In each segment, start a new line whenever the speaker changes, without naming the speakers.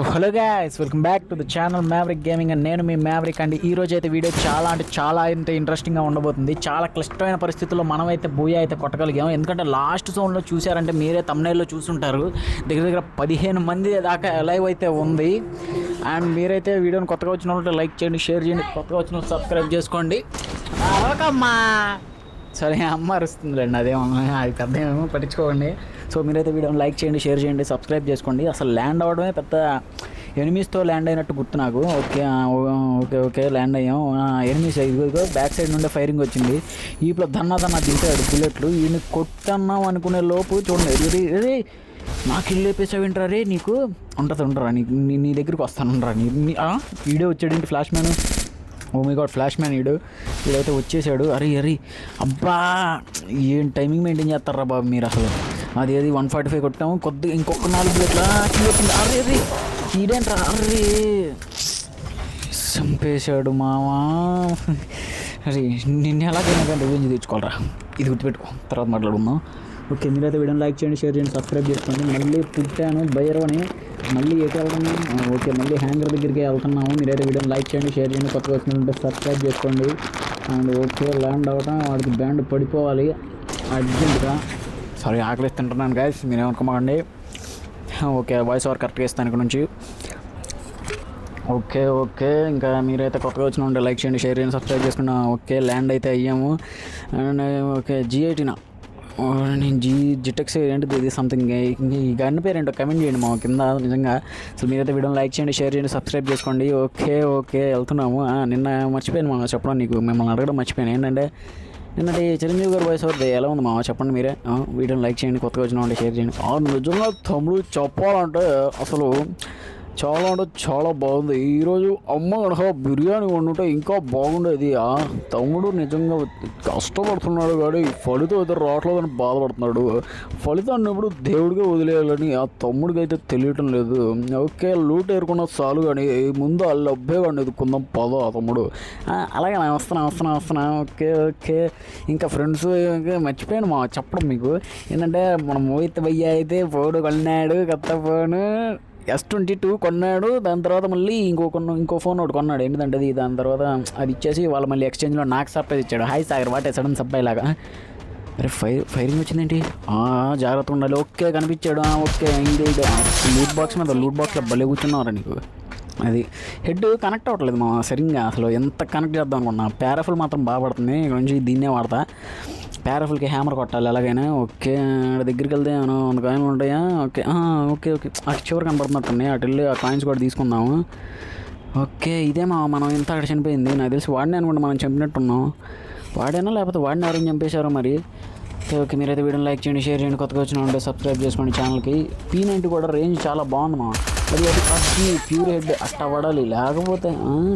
Hello guys, welcome back to the channel maverick gaming. And నేను మీ maverick అండి. ఈ రోజు అయితే వీడియో చాలా ఇంట్రెస్టింగ్గా ఉండబోతుంది. చాలా క్లిష్టమైన పరిస్థితుల్లో మనమైతే బూయా అయితే కొట్టగలిగాం. ఎందుకంటే లాస్ట్ జోన్లో చూసారంటే మీరే తమ్నైల్లో చూసుంటారు, దగ్గర 15 మంది దాకా లైవ్ అయితే ఉంది. అండ్ మీరైతే వీడియోని కొత్తగా వచ్చిన వాళ్ళు లైక్ చేయండి, షేర్ చేయండి, కొత్తగా వచ్చిన వాళ్ళు సబ్స్క్రైబ్ చేసుకోండి. అమ్మా సరే, అమ్మ అరుస్తుందిలేండి, అదేమో అది పెద్ద ఏమో పట్టించుకోకండి. సో మీరైతే వీడియోని లైక్ చేయండి, షేర్ చేయండి, సబ్స్క్రైబ్ చేసుకోండి. అసలు ల్యాండ్ అవ్వడమే పెద్ద ఎనిమీస్తో ల్యాండ్ అయినట్టు గుర్తు నాకు. ఓకే ల్యాండ్ అయ్యాం. ఎనిమీస్ ఇదిగో బ్యాక్ సైడ్ నుండి ఫైరింగ్ వచ్చింది. ఈపులో దన్నా దించాడు బుల్లెట్లు. ఈయన కొట్టన్నాం అనుకునే లోపు చూడండి, ఇది నాకు ఇల్లు లేపేసావు ఏంట్రా రే, నీకు ఉండరా నీ దగ్గరికి వస్తాను ఉండరా. వీడియో వచ్చాడేంటి flash man. Oh my god, flash man వీడైతే వచ్చేసాడు. అరే అబ్బా, ఏం టైమింగ్ మెయింటైన్ చేస్తారా బాబు మీరు అసలు. అది 145 కొట్టాము, కొద్దిగా ఇంకొక 4 ఎట్లా వచ్చింది. అరే ఈడేంట్రా, అరే చంపేశాడు మావా. అరే నిన్ను ఎలాగైనా కానీ రివెంజ్ తెచ్చుకోవాలరా, ఇది గుర్తుపెట్టుకో, తర్వాత మాట్లాడుకుందాం. ఓకే, మీరైతే వీడియోని లైక్ చేయండి, షేర్ చేయండి, సబ్స్క్రైబ్ చేసుకోండి. మళ్ళీ పుట్టాను భైరవని, మళ్ళీ ఎటు వెళ్తున్నాం. ఓకే, మళ్ళీ హ్యాంగర్ దగ్గరికి వెళ్తున్నాము. మీరైతే వీడియోని లైక్ చేయండి, షేర్ చేయండి, కొత్తగా వచ్చినట్టు సబ్స్క్రైబ్ చేసుకోండి. అండ్ ఓకే, ల్యాండ్ అవ్వటం, వాడికి బ్యాండ్ పడిపోవాలి అర్జెంటుగా. సారీ, ఆకలి తింటున్నాను గైస్, మీరేమనుకోమండి. ఓకే, వాయిస్ ఓవర్ కరెక్ట్గా ఇస్తాను ఇక్కడ నుంచి. ఓకే, ఇంకా మీరైతే కొత్తగా వచ్చిన ఉంటే లైక్ చేయండి, షేర్ చేయండి, సబ్స్క్రైబ్ చేసుకున్నా. ఓకే, ల్యాండ్ అయితే అయ్యాము. అండ్ ఓకే, G18 నేను జిటెక్స్ ఏంటిది, ఇది సంథింగ్. ఈ గన్ పేరు ఏంటో కమెంట్ చేయండి మా కింద. నిజంగా అసలు మీరైతే వీడియోని లైక్ చేయండి, షేర్ చేయండి, సబ్స్క్రైబ్ చేసుకోండి. ఓకే వెళ్తున్నాము. నిన్న మర్చిపోయాను మా చెప్పడం, నీకు మిమ్మల్ని అడగడం మర్చిపోయాను. ఏంటంటే నిన్నటి చిరంజీవి గారు వాయిస్ ఓవర్ ఎలా ఉంది మా చెప్పండి మీరే. వీడియోని లైక్ చేయండి, కొత్తగా వచ్చిన ఉంటే షేర్ చేయండి. నిజంగా తమ్ముడు చెప్పాలంటే అసలు చాలా బాగుంది. ఈరోజు అమ్మ కనుక బిర్యానీ వండుంటే ఇంకా బాగుండేది. తమ్ముడు నిజంగా కష్టపడుతున్నాడు, కానీ ఫలితం అయితే రావట్లేదని బాధపడుతున్నాడు. ఫలితాన్ని ఎప్పుడు దేవుడిగా వదిలేయాలని ఆ తమ్ముడికి అయితే తెలియటం లేదు. ఓకే, లూట్ ఏరుకున్న చాలు, కానీ ముందు వాళ్ళు అబ్బేవాడిని ఎదుర్కొందాం పదో ఆ తమ్ముడు. అలాగే నేను వస్తున్నా. ఓకే, ఇంకా ఫ్రెండ్స్ మర్చిపోయాను మా చెప్పడం మీకు. ఏంటంటే మన మోహిత్ భయ్య అయితే ఫోన్ కొన్నాడు, కొత్త ఫోను S22 కొన్నాడు. దాని తర్వాత మళ్ళీ ఇంకో ఫోన్ ఒకటి కొన్నాడు. ఏంటంటే దాని తర్వాత అది ఇచ్చేసి వాళ్ళు మళ్ళీ ఎక్స్చేంజ్లో నాకు సర్ప్రైజ్ ఇచ్చాడు. హాయ్ సాగర్, వాటే సడన్ సబ్బాయి లాగా. అరే ఫైరింగ్ వచ్చిందేంటి, జాగ్రత్తగా ఉండాలి. ఓకే, కనిపించాడు. ఓకే, లూట్ బాక్స్లో భలే కూర్చున్నారా నీకు. అది హెడ్ కనెక్ట్ అవ్వట్లేదు మా సరిగ్గా. అసలు ఎంత కనెక్ట్ చేద్దాం అనుకున్నా. పారాఫుల్ మాత్రం బాగా పడుతుంది. ఇక్కడ నుంచి దీన్నే వాడతా. పారాఫుల్కి హ్యామర్ కొట్టాలి ఎలాగైనా. ఓకే, దగ్గరికి వెళ్తే ఏమైనా 100 కాయిన్లు ఉంటాయా. ఓకే అటు చివరి కనపడుతున్నట్టున్నాయి. అటు వెళ్ళి ఆ కాయిన్స్ కూడా తీసుకుందాము. ఓకే, మనం ఇంత అక్కడ చనిపోయింది. నాకు తెలిసి వాడిని అనుకుంటే మనం చంపినట్టున్నాం. వాడేనా లేకపోతే వాడిని ఎవరైనా చంపేశారో మరి. ఓకే, మీరైతే వీడియోని లైక్ చేయండి, షేర్ చేయండి, కొత్తగా వచ్చిన ఉంటే సబ్స్క్రైబ్ చేసుకోండి ఛానల్కి. P90 కూడా రేంజ్ చాలా బాగుంది మా. అది ప్యూర్ హెడ్ అట్ట పడాలి, లేకపోతే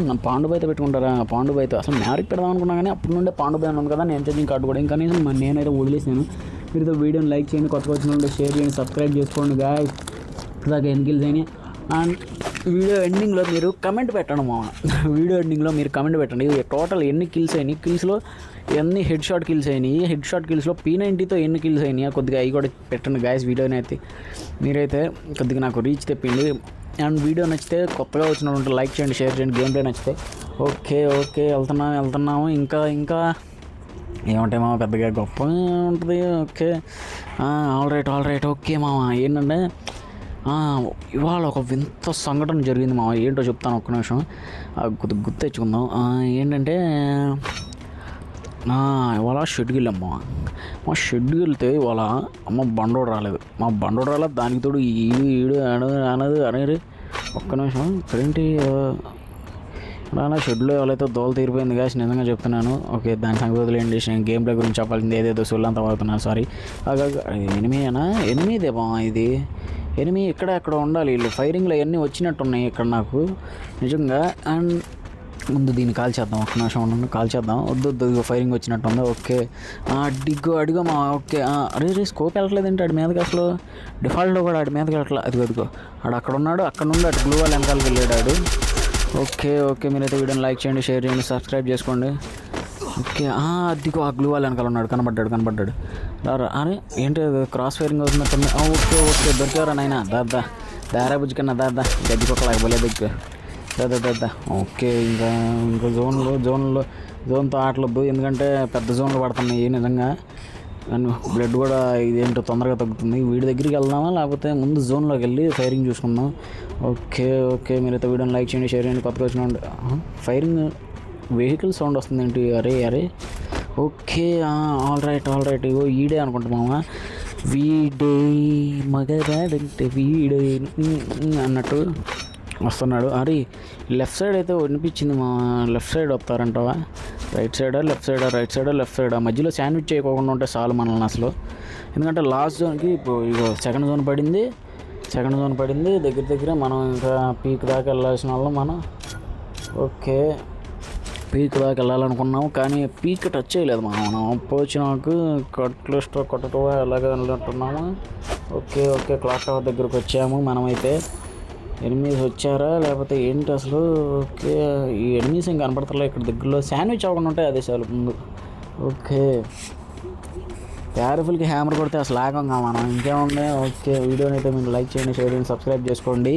నా పాండుబాయ్ అయితే పెట్టుకుంటారా. పాండుబాయ్ అయితే అసలు మ్యారిక్ పెడదాం అనుకున్నా, కానీ అప్పుడు నుండే పాండుబాయ్ ఉంది కదా, నేను ఛార్జింగ్ కార్డు కూడా ఇంకా నేనైతే వదిలేసాను. మీరైతే వీడియోని లైక్ చేయండి, కొత్తగా వచ్చిన ఉంటే షేర్ చేయండి, సబ్స్క్రైబ్ చేసుకోండి గాయ్స్. ఇలాగ ఎన్ని కిల్స్ అయినాయి. అండ్ వీడియో ఎండింగ్లో మీరు కమెంట్ పెట్టండి మా. వీడియో ఎండింగ్లో మీరు కమెంట్ పెట్టండి, టోటల్ ఎన్ని కిల్స్ అయినాయి, కిల్స్లో ఎన్ని హెడ్ షాట్ కిల్స్ అయినాయి, హెడ్ షాట్ కిల్స్లో P90తో ఎన్ని కిల్స్ అయినాయి కొద్దిగా అవి కూడా పెట్టండి గాయస్. వీడియోని అయితే మీరైతే కొద్దిగా నాకు రీచ్ తెప్పింది. అండ్ వీడియో నచ్చితే కొత్తగా వచ్చినట్టు లైక్ చేయండి, షేర్ చేయండి. గేమ్ ప్లే నచ్చితే ఓకే వెళ్తున్నాము. ఇంకా ఏమంటే మామ పెద్దగా గొప్ప ఉంటుంది. Okay, all right. ఓకే మామ, ఏంటంటే ఇవాళ ఒక వింత సంఘటన జరిగింది మామ. ఏంటో చెప్తాను, ఒక్క నిమిషం గుర్తు తెచ్చుకుందాం. ఏంటంటే ఇవాళ షెడ్కి వెళ్ళామ్మా. మా షెడ్కి వెళ్తే ఇవాళ బండోడు రాలేదు. దానికి తోడు ఈడు అనేది ఒక్క నిమిషం. ఇక్కడేంటి అలా షెడ్లో ఎవరైతే దోల తీరిపోయింది కాసి, నిజంగా చెప్తున్నాను. ఓకే, దాని సంగతి వదిలేండి. నేను గేమ్ ప్లే గురించి చెప్పాల్సింది ఏదేదో సొల్లంతా వాడుతున్నాను, సారీ. ఎనిమిదే బా, ఇది ఎనిమి ఎక్కడ ఉండాలి. వీళ్ళు ఫైరింగ్లో అన్నీ వచ్చినట్టున్నాయి ఇక్కడ నాకు నిజంగా. అండ్ ముందు దీన్ని కాల్ చేద్దాం, ఒక్క నిమిషం ఉండండి, కాల్ చేద్దాం. వద్దు ఫైరింగ్ వచ్చినట్టుంది. ఓకే, అడిగో మా. ఓకే, అరే స్కోప్ వెళ్ళట్లేదంటే ఆడి మీదకి అసలు. డిఫాల్ట్లో కూడా ఆడి మీదకి వెళ్ళట్లేదు. అదిగో అక్కడ ఉన్నాడు. అక్కడ నుండి అటు బ్లూ వాళ్ళ వెనకాలకి వెళ్ళాడు. ఓకే, మీరైతే వీడియోని లైక్ చేయండి, షేర్ చేయండి, సబ్స్క్రైబ్ చేసుకోండి. ఓకే, అదిగో ఆ గ్లూ వాళ్ళ వెనకాల ఉన్నాడు, కనబడ్డాడు. రారా. అరే ఏంటి క్రాస్ ఫైరింగ్ అవుతున్నట్టుంది. ఓకే దొరికారా నాయన, దా దారా బుజ్జుకన్నా దాదా గడ్డి కుక్కలాగా పోలే దగ్గర దాదా. ఓకే, ఇంకా జోన్తో ఆటలొద్దు, ఎందుకంటే పెద్ద జోన్లు పడుతున్నాయి నిజంగా. అండ్ బ్లడ్ కూడా ఇదేంటో తొందరగా తగ్గుతుంది. వీడి దగ్గరికి వెళ్దామా లేకపోతే ముందు జోన్లోకి వెళ్ళి ఫైరింగ్ చూసుకుందాం. ఓకే మీరైతే వీడియోని లైక్ చేయండి, షేర్ చేయండి. కొత్తగా వచ్చిన ఫైరింగ్ వెహికల్ సౌండ్ వస్తుంది ఏంటి? అరే ఓకే, ఆల్ రైట్ ఇగో ఈడే అనుకుంటున్నామా, వీడే మగరాడంటే వీడే అన్నట్టు వస్తున్నాడు. అరే లెఫ్ట్ సైడ్ అయితే వినిపించింది మా, లెఫ్ట్ సైడ్ వస్తారంటావా? రైట్ సైడా లెఫ్ట్ సైడా మధ్యలో శాండ్విచ్ చేయకోకుండా ఉంటే చాలు మనల్ని అసలు. ఎందుకంటే లాస్ట్ జోన్కి ఇప్పుడు ఇగో సెకండ్ జోన్ పడింది దగ్గర మనం ఇంకా పీక్ దాకా వెళ్ళాల్సిన వాళ్ళం మనం. ఓకే, పీక్ దాకా వెళ్ళాలనుకున్నాము కానీ పీక్ టచ్ చేయలేదు మనం వచ్చినాకు కొట్టటో ఎలాగ వెళ్ళినట్టున్నాము. ఓకే క్లాక్ టవర్ దగ్గరకు వచ్చాము మనమైతే. ఎనిమీస్ వచ్చారా లేకపోతే ఏంటి అసలు? ఓకే, ఈ ఎనిమీస్ ఏం కనపడతలే ఇక్కడ దగ్గరలో. శాండ్విచ్ అవ్వకుండా ఉంటాయి అదే చాలు ముందు. ఓకే, ప్యారఫుల్కి హ్యామర్ కొడితే అసలు ఆగంగా మనం, ఇంకేముంది. ఓకే, వీడియోని అయితే మీరు లైక్ చేయండి, షేర్ చేయండి, సబ్స్క్రైబ్ చేసుకోండి.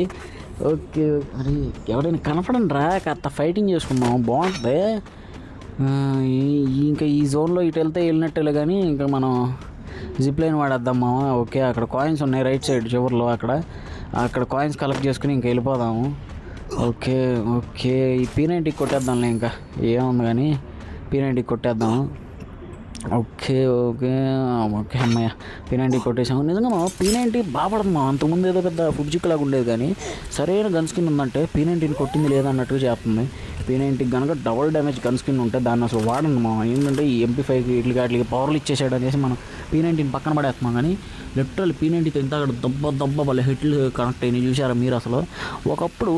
ఓకే, మరి ఎవరైనా కనపడండి రా, కాస్త ఫైటింగ్ చేసుకుందాం, బాగుంటుంది. ఇంకా ఈ జోన్లో ఇటు వెళ్తే వెళ్ళినట్టేలే కానీ ఇంకా మనం జిప్ లైన్ వాడేద్దాం మామ. ఓకే, అక్కడ కాయిన్స్ ఉన్నాయి రైట్ సైడ్ చివరిలో, అక్కడ కాయిన్స్ కలెక్ట్ చేసుకుని ఇంకా వెళ్ళిపోదాము. ఓకే ఈ P90 కొట్టేద్దాంలే, ఇంకా ఏముంది కానీ P90 కొట్టేద్దాము. ఓకే అమ్మయ్య P90 కొట్టేసాము. నిజంగా మా P90 బాగా పడుతుంది మా. అంతకుముందు ఏదో పెద్ద ఫుడ్ చిక్కులాగా ఉండేది కానీ సరైన గన్ స్కిన్ ఉందంటే P90 కొట్టింది లేదన్నట్టుగా చేస్తుంది. P90 కనుక డబుల్ డ్యామేజ్ గన్ స్కిన్ ఉంటే దాన్ని అసలు వాడండి మా. ఏంటంటే ఈ MP5కి వీటికి పవర్లు ఇచ్చేసాడు అనేసి మనం P90 పక్కన పడేస్తున్నాం. కానీ లిటరల్ P90 ఇంత అక్కడ దెబ్బ వాళ్ళ హిట్లు కనెక్ట్ అయినాయి చూసారా మీరు అసలు. ఒకప్పుడు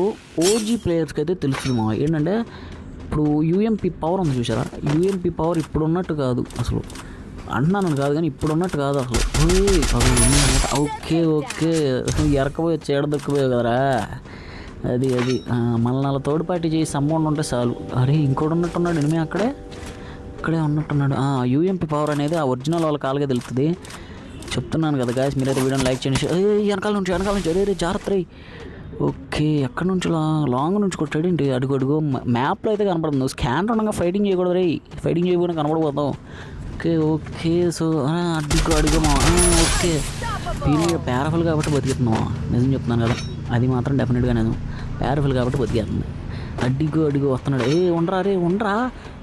ఓజీ ప్లేయర్స్కి అయితే తెలుస్తుంది మా ఏంటంటే ఇప్పుడు UMP పవర్ ఉంది చూసారా, UMP పవర్ ఇప్పుడు ఉన్నట్టు కాదు అసలు, అంటున్నాను కాదు కానీ ఇప్పుడు ఉన్నట్టు కాదు అసలు. ఓకే ఎరకపోయి చేడ దొక్కిపోయావు కదరా, అది మళ్ళీ తోడుపాటి చేసి అమౌంట్ ఉంటే చాలు. అరే ఇంకోటి ఉన్నట్టున్నాడు ఎనిమి ఇక్కడే ఉన్నట్టున్నాడు. UMP పవర్ అనేది ఆ ఒరిజినల్ వాళ్ళ కాలుగా తెలుస్తుంది. చెప్తున్నాను కదా గాయస్, మీరైతే వీడియోని లైక్ చేయండి. వెనకాల నుంచి అరే జాగ్రత్త. ఓకే, ఎక్కడి నుంచి లాంగ్ నుంచి కొట్టాడు ఏంటి? అడుగు మ్యాప్లో అయితే కనపడుతుంది. స్కానర్ ఉండగా ఫైటింగ్ చేయకూడదు రే, ఫైటింగ్ చేయకుండా కనపడిపోతాం. ఓకే సో అడుగు మా. ఓకే, ప్యారఫుల్ కాబట్టి బతికేస్తున్నావా, నిజం చెప్తున్నాను కదా, అది మాత్రం డెఫినెట్గా నేను ప్యారఫుల్ కాబట్టి బతికేస్తుంది. అడిగు వస్తున్నాడు. ఉండరా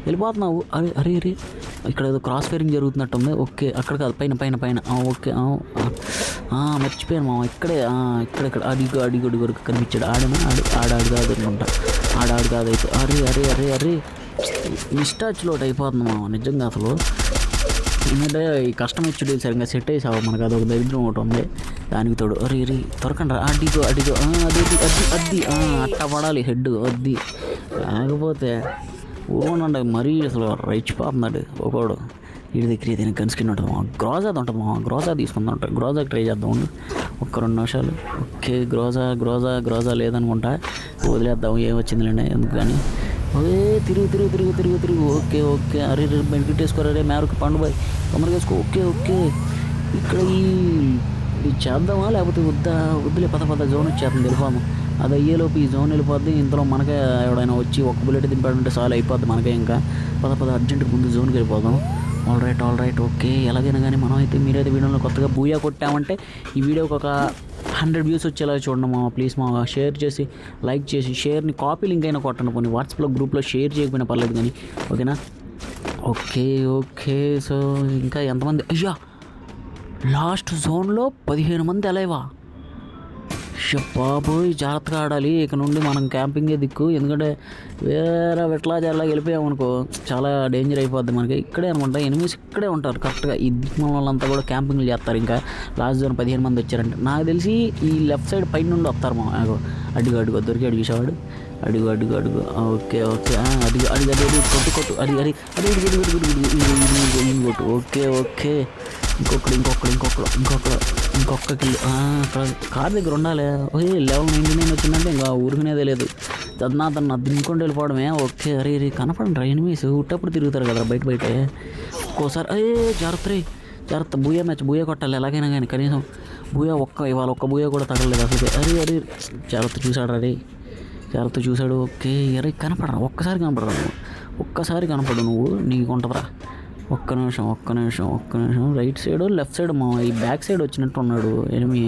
వెళ్ళిపోతున్నావు. అరే ఇక్కడ ఏదో క్రాస్ ఫైరింగ్ జరుగుతున్నట్టుంది. ఓకే, అక్కడ కాదు పైన. ఓకే మర్చిపోయాను మామ, ఇక్కడ అడిగు కనిపించాడు. ఆడాడు కాదు అనుకుంటా, ఆడాడు కాదు అయితే. అరే మిస్టాచ్లోట్ అయిపోతుంది మామ నిజంగా అసలు. ఎందుకంటే ఈ కస్టమైజ్డ్ సరిగ్గా సెట్ అయ్యేసావు మనకు, అదొక దరిద్రం ఒకటి ఉంది. దానికి తోడు అరే త్వరకండి అడిగో అది అట్ట పడాలి హెడ్ అది, లేకపోతే ఊరుకోండి మరీ అసలు రెచ్చిపోతున్నాడు ఒకడు. వీడి దగ్గర ఏదైనా కన్స్కిన్ ఉంటుంది మా, గ్రోజా ఉంటుంది మా, గ్రోజా తీసుకుందాం అంటే గ్రోజాకి ట్రై చేద్దాం ఒక్క 2 నిమిషాలు. ఓకే, గ్రోజా లేదనుకుంటా, వదిలేద్దాం ఏమొచ్చిందిలేండి ఎందుకు కానీ. తిరుగు. ఓకే అరే బెనిఫిట్ వేసుకోరే మేరకు పండు బాయ్ తొందరగా వేసుకో. ఓకే ఇక్కడ ఈ చేద్దామా లేకపోతే వద్దులే పద జోన్ వచ్చేస్తుంది వెళ్ళిపోదాం. అది అయ్యేలోపు ఈ జోన్ వెళ్ళిపోద్ది. ఇంతలో మనకే ఎవడైనా వచ్చి ఒక బుల్లెట్ దింపాడంటే చాలు అయిపోద్ది మనకే. ఇంకా పద అర్జెంట్గా ముందు జోన్కి వెళ్ళిపోదాం. All right okay. ఎలాగైనా కానీ మనం అయితే మీరైతే వీడియోలో కొత్తగా బూయా కొట్టామంటే ఈ వీడియోకి ఒక 100 వ్యూస్ వచ్చేలా చూడండి మా ప్లీజ్ మా. షేర్ చేసి లైక్ చేసి షేర్ని కాపీ లింక్ అయినా కొట్టండి, కొన్ని వాట్సాప్లో గ్రూప్లో షేర్ చేయకపోయినా పర్లేదు కానీ ఓకేనా. ఓకే సో ఇంకా ఎంతమంది? అయ్యా లాస్ట్ జోన్లో 15 మంది అలైవా. బాబోయ్ జాగ్రత్తగా ఆడాలి ఇక నుండి మనం క్యాంపింగే దిక్కు. ఎందుకంటే వేరే వెట్లాజాలా వెళ్ళిపోయామనుకో చాలా డేంజర్ అయిపోద్ది మనకి. ఇక్కడే అనుకుంటా ఎనిమిస్ ఇక్కడే ఉంటారు కరెక్ట్గా. ఈ దిక్కు వాళ్ళంతా కూడా క్యాంపింగ్లు చేస్తారు. ఇంకా లాస్ట్ జోన్ 15 మంది వచ్చారంటే నాకు తెలిసి ఈ లెఫ్ట్ సైడ్ పైన నుండి వస్తారు మా. అడుగు దొరికి చూసేవాడు. అడుగు ఓకే అడుగు కొట్టు కొట్టు. ఓకే ఇంకొక కిల్లు అక్కడ కార్ దగ్గర ఉండాలి. లెవెల్ 99 వచ్చిందంటే ఇంకా ఊరుకునేదే లేదు. తదనాతను దించుకుంటూ వెళ్ళిపోవడమే. ఓకే అరే కనపడండి ఎనిమిస్ ఉట్టప్పుడు తిరుగుతారు కదా బయట ఒక్కోసారి. జాగ్రత్త బూయా కొట్టాలి ఎలాగైనా కానీ కనీసం ఇవాళ ఒక్క బూయా కూడా తగలలేదు అసలు. అరే జాగ్రత్త చూశాడు అరే, జాగ్రత్త చూశాడు. ఓకే అరే కనపడరా, ఒక్కసారి కనపడు నువ్వు, నీకు ఉంటుందిరా. ఒక్క నిమిషం రైట్ సైడ్ లెఫ్ట్ సైడ్ మా ఈ బ్యాక్ సైడ్ వచ్చినట్టు ఉన్నాడు ఎనిమి.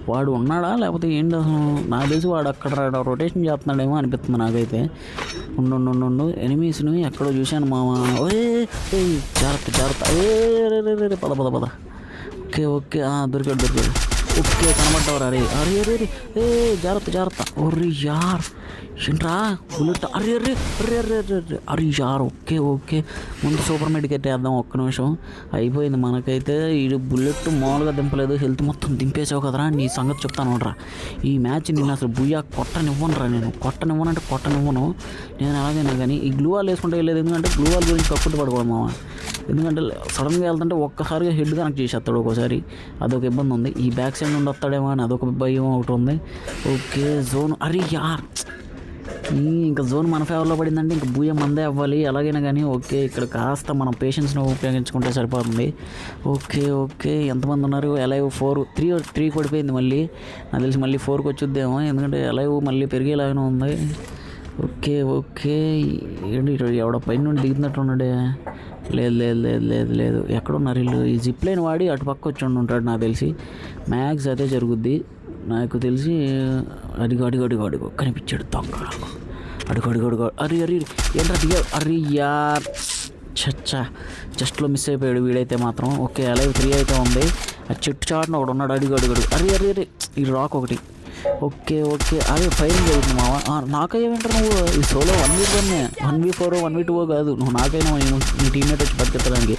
వాడు ఉన్నాడా లేకపోతే ఏంటి అసలు? నాకు తెలిసి వాడు అక్కడ రొటేషన్ చేస్తున్నాడేమో అనిపిస్తుంది నాకైతే. ఉండు ఎనిమీస్ని ఎక్కడో చూశాను మామ. జాగ్రత్త పద. ఓకే దొరికాడు. ఓకే కనబడ్డావు అరే జాగ్రత్త. ఒర్రి యార్ ఏంట్రా బుల్లెట్, అరే యార్. ఓకే ముందు సూపర్ మెడికేట్ వేద్దాం. ఒక్క నిమిషం అయిపోయింది మనకైతే. ఈ బుల్లెట్ మామూలుగా దింపలేదు, హెల్త్ మొత్తం దింపేసావు కదరా. నీ సంగతి చెప్తాను రా. ఈ మ్యాచ్ నేను అసలు బుయ్యా కొట్టనివ్వనురా. నేను కొట్టనివ్వను నేను ఎలాగైనా కానీ. ఈ గ్లూ వాల్ వేసుకుంటే వెళ్ళలేదు, ఎందుకంటే గ్లూ వాల్ గురించి కక్కుట్టు పడుకోవాలి మామ. ఎందుకంటే సడన్గా వెళ్తుంటే ఒక్కసారిగా హెడ్ కనెక్ట్ చేసేస్తాడు ఒక్కోసారి, అదొక ఇబ్బంది ఉంది. ఈ బ్యాక్ సైడ్ నుండి వస్తాడేమో అని అదొక భయం ఒకటి ఉంది. ఓకే జోన్, అరే యార్ ఇంకా జోన్ మన ఫేవర్లో పడిందంటే ఇంకా బూయ మందే అవ్వాలి ఎలాగైనా కానీ. ఓకే ఇక్కడ కాస్త మనం పేషెన్స్ని ఉపయోగించుకుంటే సరిపోతుంది. ఓకే ఎంతమంది ఉన్నారు? ఎలైవ్ 3 పడిపోయింది మళ్ళీ. నాకు తెలిసి మళ్ళీ 4కి వచ్చుద్దేమో, ఎందుకంటే ఎలైవ్ మళ్ళీ పెరిగేలాగానే ఉంది. ఓకే ఏంటి ఎవడో పైన నుండి దిగుతున్నట్టు ఉన్నాడే. లేదు ఎక్కడున్నారు వీళ్ళు? ఈ జిప్ లైన్ వాడి అటు పక్క వచ్చి ఉంటాడు నాకు తెలిసి. మ్యాక్స్ అదే జరుగుద్ది నాకు తెలిసి. అడిగో కనిపించాడు దొంగ. అడుగు అరే ఏంట్రా దిగా. అరే యార్ చచ్చా జస్ట్లో మిస్ అయిపోయాడు వీడైతే మాత్రం. ఓకే అలైవ్ 3 అయితే ఉంది. ఆ చెట్టు చాటున ఒకడు ఉన్నాడు. అడిగాడు అరే ఈ రాక్ ఒకటి. ఓకే అదే ఫైరింగ్ జరుగుతుంది మావా. నాకయ్యేంటారు నువ్వు? ఈ సోలో 1v4 1v2 కాదు, నువ్వు నాకైనా నీ టీమ్మేట్ వచ్చి బతికించడానికి.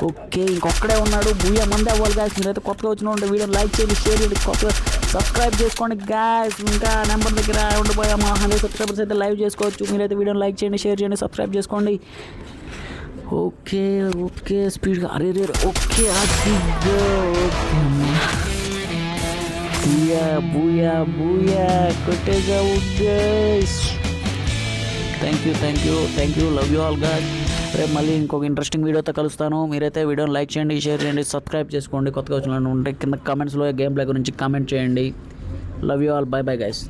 ఓకే ఇంకొక్కడే ఉన్నాడు. బూయా మందే అవ్వాలి గాయస్. మీరైతే కొత్తగా వచ్చిన ఉంటే వీడియోని లైక్ చేయండి, షేర్ చేయండి, కొత్తగా సబ్స్క్రైబ్ చేసుకోండి గాయస్. ఇంకా నెంబర్ దగ్గర ఉండిపోయామా 100 సబ్స్క్రైబర్స్ అయితే లైవ్ చేసుకోవచ్చు. మీరైతే వీడియోని లైక్ చేయండి, షేర్ చేయండి, సబ్స్క్రైబ్ చేసుకోండి. ఓకే స్పీడ్గా అరే ఓకే అది బూయా కొట్టేసావు guys. Thank you love you all guys. రేపు మళ్ళీ ఇంకొక ఇంట్రెస్టింగ్ వీడియోతో కలుస్తాను. మీరైతే వీడియోని లైక్ చేయండి, షేర్ చేయండి, సబ్స్క్రైబ్ చేసుకోండి. కొత్తగా వచ్చిన ఉంటే కింద కామెంట్స్లో గేమ్ ప్లే గురించి కామెంట్ చేయండి. Love you all, bye guys.